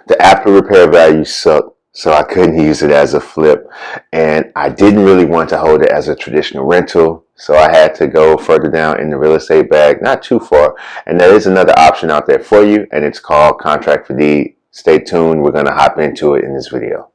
The after repair value sucked, so I couldn't use it as a flip, and I didn't really want to hold it as a traditional rental, so I had to go further down in the real estate bag, not too far. And there is another option out there for you, and it's called contract for deed. Stay tuned. We're going to hop into it in this video.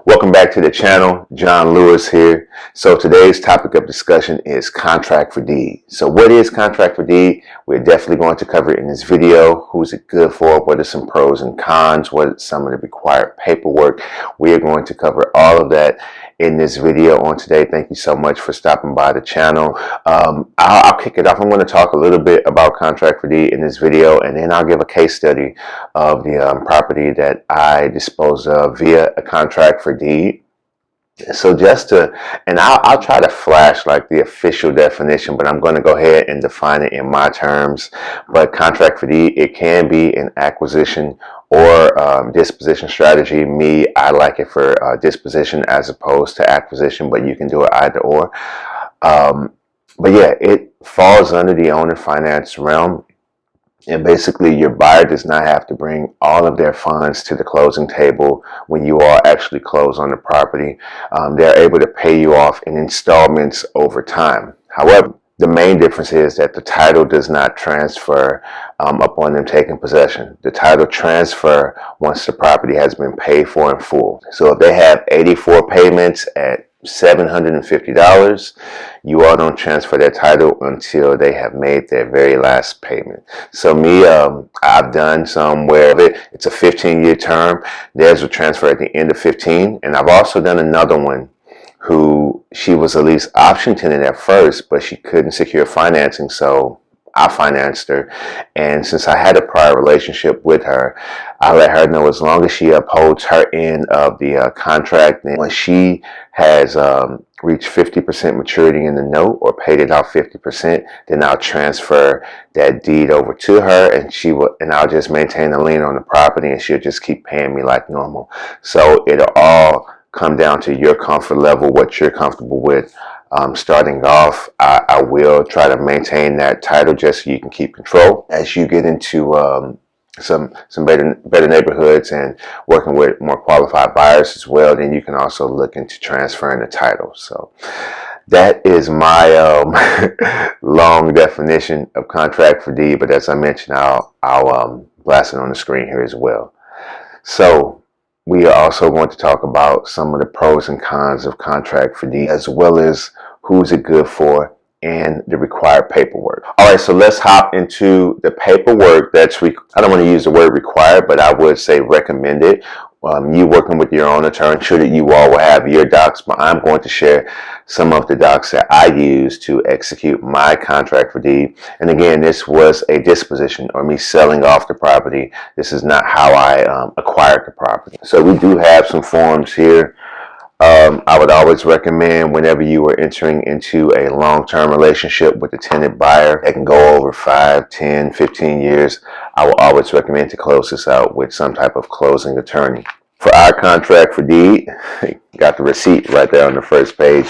Welcome back to the channel. John Lewis here. So today's topic of discussion is contract for deed. So what is contract for deed? We're definitely going to cover it in this video. Who's it good for? What are some pros and cons? What are some of the required paperwork? We are going to cover all of that in this video on today. Thank you so much for stopping by the channel. I'll kick it off. I'm going to talk a little bit about contract for deed in this video, and then I'll give a case study of the property that I disposed of via a contract for deed. So I'll try to flash like the official definition, but I'm going to go ahead and define it in my terms. But contract for deed, it can be an acquisition or disposition strategy. I like it for disposition as opposed to acquisition, but you can do it either or. But yeah, it falls under the owner finance realm. And basically, your buyer does not have to bring all of their funds to the closing table when you all actually close on the property. They're able to pay you off in installments over time. However, the main difference is that the title does not transfer upon them taking possession. The title transfer once the property has been paid for in full. So if they have 84 payments at $750, you all don't transfer their title until they have made their very last payment. So I've done some where it's a 15-year term. Theirs will transfer at the end of 15. And I've also done another one who she was a lease option tenant at first, but she couldn't secure financing, so I financed her. And since I had a prior relationship with her, I let her know as long as she upholds her end of the contract, and when she has reached 50% maturity in the note or paid it off 50%, then I'll transfer that deed over to her, and I'll just maintain the lien on the property, and she'll just keep paying me like normal. So it'll all come down to your comfort level, what you're comfortable with. Starting off, I will try to maintain that title just so you can keep control. As you get into some better neighborhoods and working with more qualified buyers as well, then you can also look into transferring the title. So that is my long definition of contract for deed. But as I mentioned, I'll blast it on the screen here as well. So we are also going to talk about some of the pros and cons of contract for deed, as well as who's it good for and the required paperwork. All right, so let's hop into the paperwork that's I don't want to use the word required, but I would say recommended. You working with your own attorney, sure that you all will have your docs, but I'm going to share some of the docs that I use to execute my contract for deed. And again, this was a disposition or me selling off the property. This is not how I acquired the property. So we do have some forms here. I would always recommend whenever you are entering into a long-term relationship with a tenant buyer that can go over 5, 10, 15 years, I will always recommend to close this out with some type of closing attorney. For our contract for deed, got the receipt right there on the first page.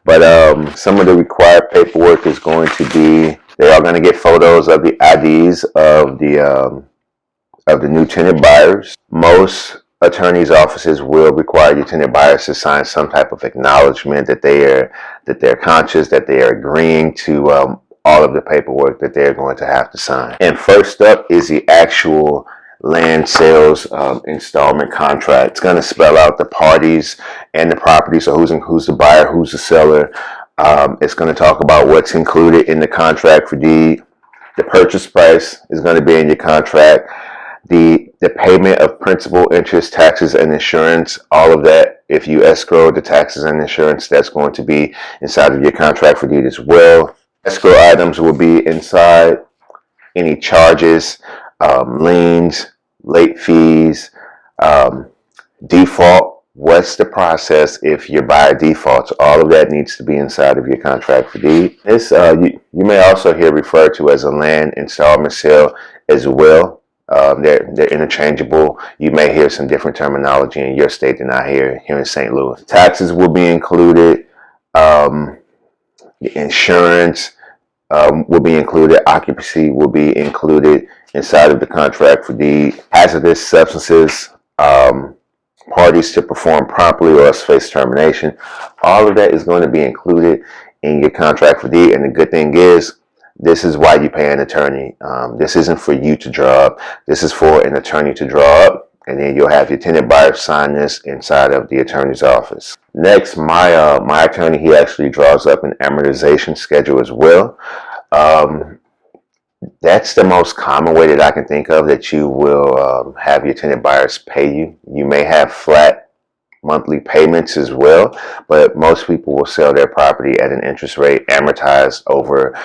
But some of the required paperwork is going to be, they are going to get photos of the IDs of the new tenant buyers. Most attorneys' offices will require your tenant buyers to sign some type of acknowledgement that they're conscious, that they are agreeing to all of the paperwork that they're going to have to sign. And first up is the actual land sales installment contract. It's going to spell out the parties and the property, so who's the buyer, who's the seller. It's going to talk about what's included in the contract for deed. The purchase price is going to be in your contract. The payment of principal, interest, taxes, and insurance, all of that. If you escrow the taxes and insurance, that's going to be inside of your contract for deed as well. Escrow items will be inside. Any charges, liens, late fees, default. What's the process if your buyer defaults? All of that needs to be inside of your contract for deed. This you may also hear referred to as a land installment sale as well. They're interchangeable. You may hear some different terminology in your state than I hear here in St. Louis. Taxes will be included, insurance, will be included. Occupancy will be included inside of the contract for deed. Hazardous substances, parties to perform properly or else face termination. All of that is going to be included in your contract for deed. And the good thing is, this is why you pay an attorney. This isn't for you to draw up. This is for an attorney to draw up. And then you'll have your tenant buyer sign this inside of the attorney's office. Next, my attorney, he actually draws up an amortization schedule as well. That's the most common way that I can think of that you will have your tenant buyers pay you. You may have flat monthly payments as well, but most people will sell their property at an interest rate amortized over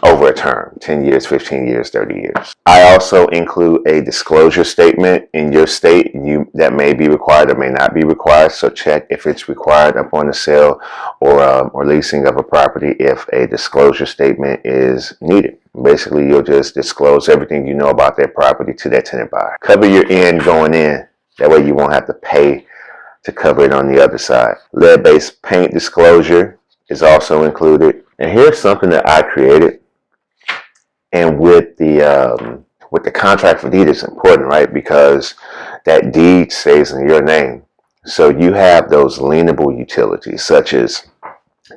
a term, 10 years, 15 years, 30 years. I also include a disclosure statement in your state that may be required or may not be required. So check if it's required upon the sale or leasing of a property if a disclosure statement is needed. Basically, you'll just disclose everything you know about that property to that tenant buyer. Cover your end going in. That way you won't have to pay to cover it on the other side. Lead-based paint disclosure is also included. And here's something that I created. And with the contract for deed, it's important, right? Because that deed stays in your name. So you have those lienable utilities, such as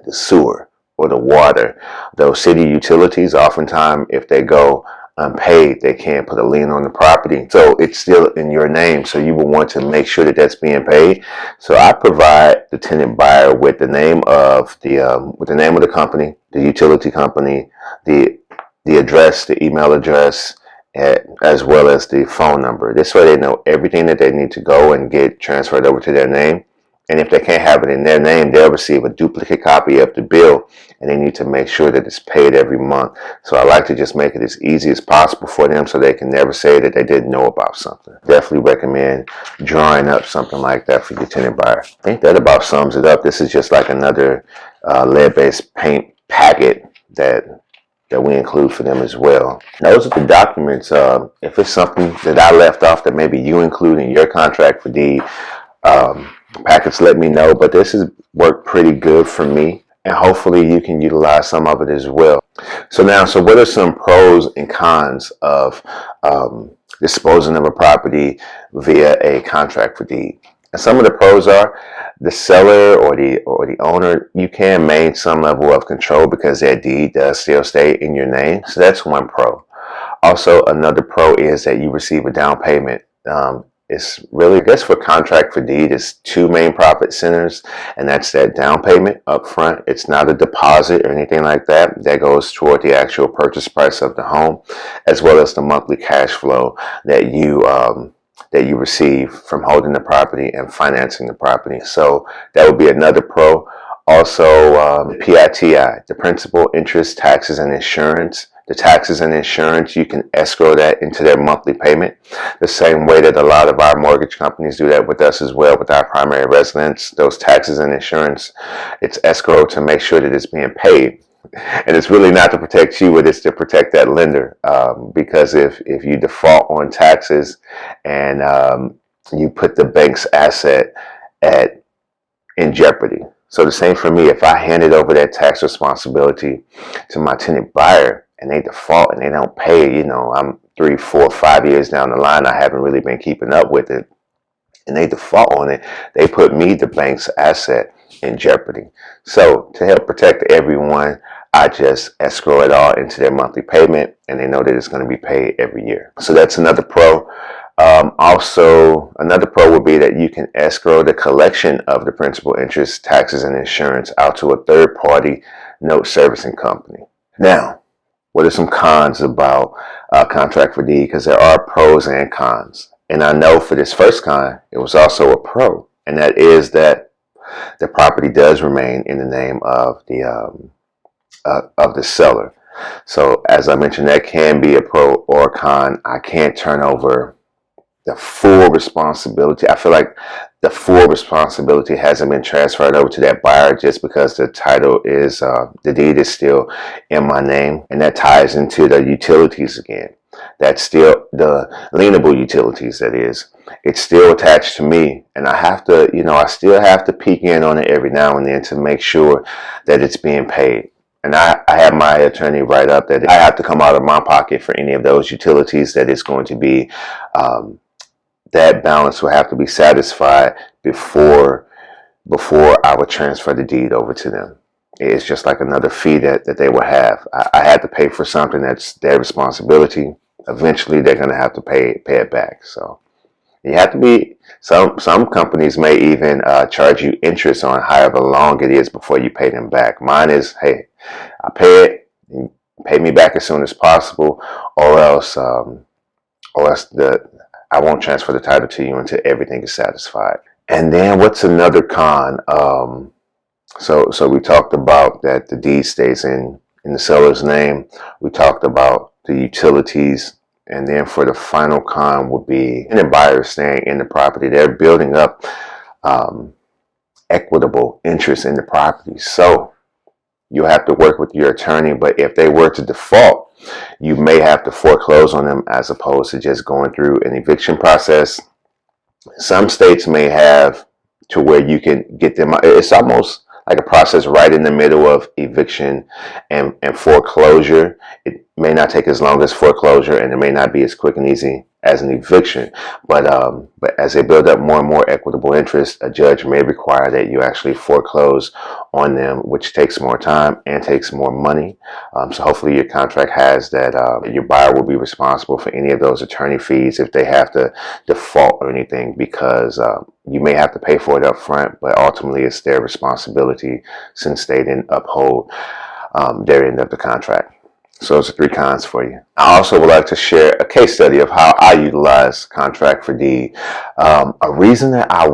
the sewer or the water. Those city utilities, oftentimes, if they go unpaid, they can't put a lien on the property. So it's still in your name. So you will want to make sure that that's being paid. So I provide the tenant buyer with the name of the company, the utility company, the address, the email address, as well as the phone number. This way they know everything that they need to go and get transferred over to their name. And if they can't have it in their name, they'll receive a duplicate copy of the bill, and they need to make sure that it's paid every month. So I like to just make it as easy as possible for them so they can never say that they didn't know about something. Definitely recommend drawing up something like that for your tenant buyer. I think that about sums it up. This is just like another lead-based paint packet that we include for them as well. Those are the documents. If it's something that I left off that maybe you include in your contract for deed packets, let me know. But this has worked pretty good for me, and hopefully you can utilize some of it as well. So what are some pros and cons of disposing of a property via a contract for deed? And some of the pros are the seller or the owner, you can maintain some level of control because that deed does still stay in your name. So that's one pro. Also, another pro is that you receive a down payment. It's really, I guess for contract for deed, it's two main profit centers, and that's that down payment up front. It's not a deposit or anything like that. That goes toward the actual purchase price of the home, as well as the monthly cash flow that you receive from holding the property and financing the property. So that would be another pro. Also, PITI, the principal, interest, taxes, and insurance. The taxes and insurance, you can escrow that into their monthly payment, the same way that a lot of our mortgage companies do that with us as well, with our primary residence. Those taxes and insurance, it's escrow to make sure that it's being paid. And it's really not to protect you, but it's to protect that lender. Because if you default on taxes and you put the bank's asset in jeopardy. So the same for me, if I handed over that tax responsibility to my tenant buyer and they default and they don't pay, I'm 3, 4, 5 years down the line, I haven't really been keeping up with it, and they default on it, they put me, the bank's asset, in jeopardy. So to help protect everyone, I just escrow it all into their monthly payment, and they know that it's going to be paid every year. So that's another pro. Also, another pro would be that you can escrow the collection of the principal, interest, taxes, and insurance out to a third-party note servicing company. Now, what are some cons about contract for deed? Because there are pros and cons. And I know for this first con, it was also a pro, and that is that the property does remain in the name of the seller. So as I mentioned, that can be a pro or a con. I can't turn over the full responsibility. I feel like the full responsibility hasn't been transferred over to that buyer just because the title is, the deed is still in my name, and that ties into the utilities again. That's still the lienable utilities, that is. It's still attached to me, and I have to, I still have to peek in on it every now and then to make sure that it's being paid. And I I have my attorney write up that I have to come out of my pocket for any of those utilities, that it's going to be, that balance will have to be satisfied before I would transfer the deed over to them. It's just like another fee that they will have. I had to pay for something that's their responsibility. Eventually, they're going to have to pay it back. So you have to be. Some companies may even charge you interest on however long it is before you pay them back. Mine is, hey, I pay it, you pay me back as soon as possible, or else I won't transfer the title to you until everything is satisfied. And then what's another con? So we talked about that the deed stays in the seller's name. We talked about the utilities. And then for the final con would be the buyer staying in the property. They're building up equitable interest in the property. So you have to work with your attorney, but if they were to default, you may have to foreclose on them as opposed to just going through an eviction process. Some states may have to where you can get them. It's almost like a process right in the middle of eviction and foreclosure. It may not take as long as foreclosure, and it may not be as quick and easy as an eviction. But as they build up more and more equitable interest, a judge may require that you actually foreclose on them, which takes more time and takes more money. So hopefully your contract has that your buyer will be responsible for any of those attorney fees if they have to default or anything, because you may have to pay for it up front, but ultimately it's their responsibility since they didn't uphold their end of the contract. So those are 3 cons for you. I also would like to share a case study of how I utilize contract for deed. A reason that I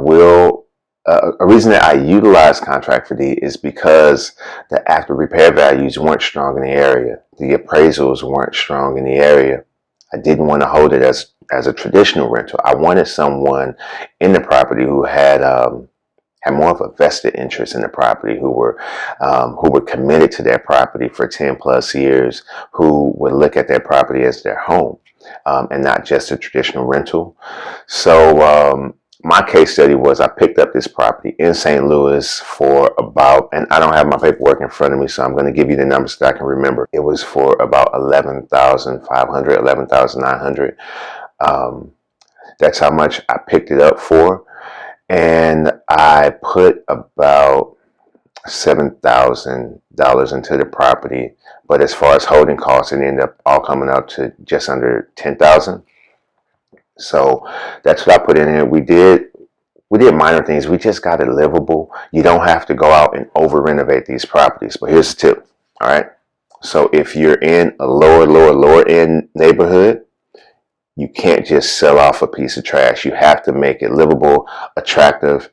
utilize contract for deed is because the after repair values weren't strong in the area. The appraisals weren't strong in the area. I didn't want to hold it as a traditional rental. I wanted someone in the property who had more of a vested interest in the property, who were committed to their property for 10 plus years, who would look at their property as their home, and not just a traditional rental. So my case study was, I picked up this property in St. Louis for about, and I don't have my paperwork in front of me, so I'm going to give you the numbers that I can remember. It was for about $11,500, $11,900. That's how much I picked it up for. And I put about $7,000 into the property, but as far as holding costs, it ended up all coming up to just under $10,000. So that's what I put in it. We did minor things. We just got it livable. You don't have to go out and over renovate these properties. But here's the tip. All right. So if you're in a lower end neighborhood, you can't just sell off a piece of trash. You have to make it livable, attractive,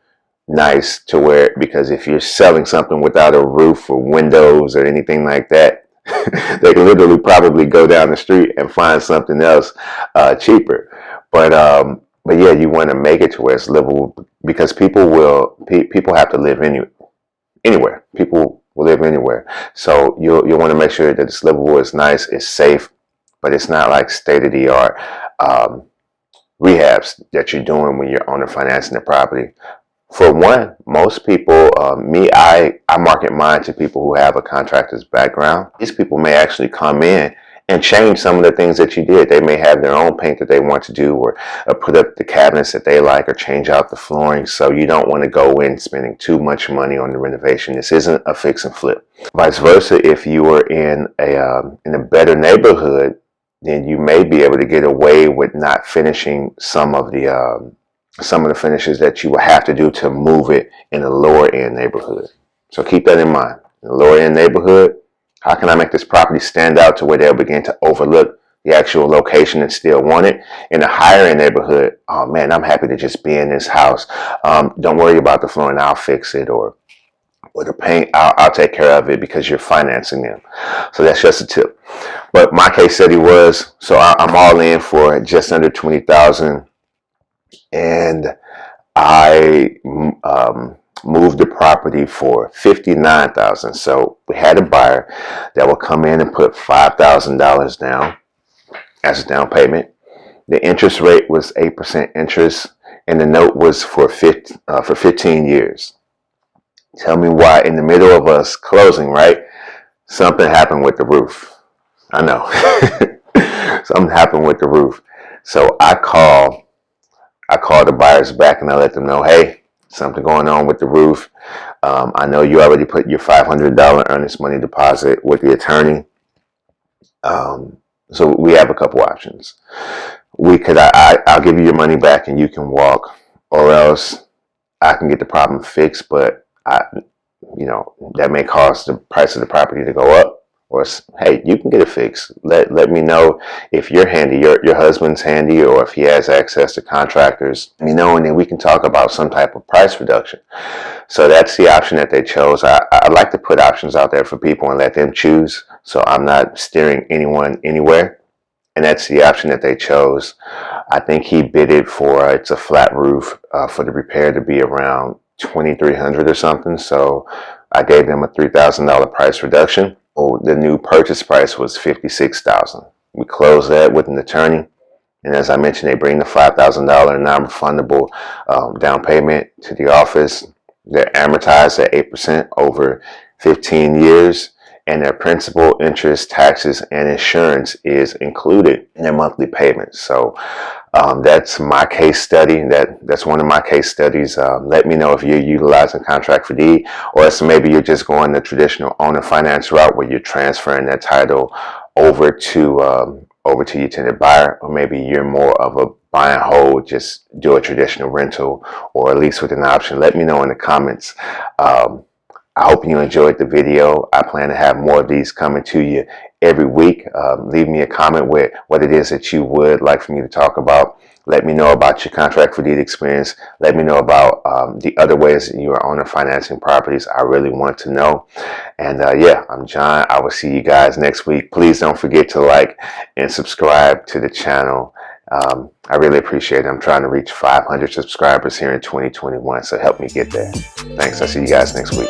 nice, to where, because if you're selling something without a roof or windows or anything like that, they can literally probably go down the street and find something else cheaper. But yeah, you want to make it to where it's livable, because people have to live anywhere. People will live anywhere. So you'll want to make sure that it's livable, it's nice, it's safe, but it's not like state-of-the-art rehabs that you're doing when you're owner financing the property. For one, most people, I market mine to people who have a contractor's background. These people may actually come in and change some of the things that you did. They may have their own paint that they want to do, or put up the cabinets that they like, or change out the flooring. So you don't want to go in spending too much money on the renovation. This isn't a fix and flip. Vice versa, if you were in a better neighborhood, then you may be able to get away with not finishing some of the finishes that you will have to do to move it in a lower end neighborhood. So keep that in mind. In a lower end neighborhood, how can I make this property stand out to where they'll begin to overlook the actual location and still want it? In a higher end neighborhood, oh man, I'm happy to just be in this house. Don't worry about the flooring, I'll fix it, or the paint, I'll take care of it, because you're financing them. So that's just a tip. But my case study was, so I'm all in for just under $20,000, and I moved the property for $59,000. So we had a buyer that will come in and put $5,000 down as a down payment. The interest rate was 8% interest, and the note was for 15 years. Tell me why, in the middle of us closing, right? something happened with the roof. I know. Something happened with the roof. So I call the buyers back and I let them know, hey, something going on with the roof. I know you already put your $500 earnest money deposit with the attorney. So we have a couple options. I'll give you your money back and you can walk, or else I can get the problem fixed, but that may cause the price of the property to go up. Or, hey, you can get it fixed. Let me know if you're handy, your husband's handy, or if he has access to contractors. Let me know, and then we can talk about some type of price reduction. So that's the option that they chose. I like to put options out there for people and let them choose, so I'm not steering anyone anywhere. And that's the option that they chose. I think he bid it for, it's a flat roof, for the repair to be around $2,300 or something. So I gave them a $3,000 price reduction. Oh, the new purchase price was $56,000. We closed that with an attorney. And as I mentioned, they bring the $5,000 non-refundable down payment to the office. They're amortized at 8% over 15 years. And their principal, interest, taxes, and insurance is included in their monthly payments. So that's my case study. That's one of my case studies. Let me know if you're utilizing contract for deed, or else maybe you're just going the traditional owner finance route where you're transferring that title over to your tenant buyer, or maybe you're more of a buy and hold, just do a traditional rental or a lease with an option. Let me know in the comments. I hope you enjoyed the video. I plan to have more of these coming to you every week. Leave me a comment with what it is that you would like for me to talk about. Let me know about your contract for deed experience. Let me know about the other ways that you are owner financing properties. I really want to know. And yeah, I'm John. I will see you guys next week. Please don't forget to like and subscribe to the channel. I really appreciate it. I'm trying to reach 500 subscribers here in 2021, so help me get there. Thanks. I'll see you guys next week.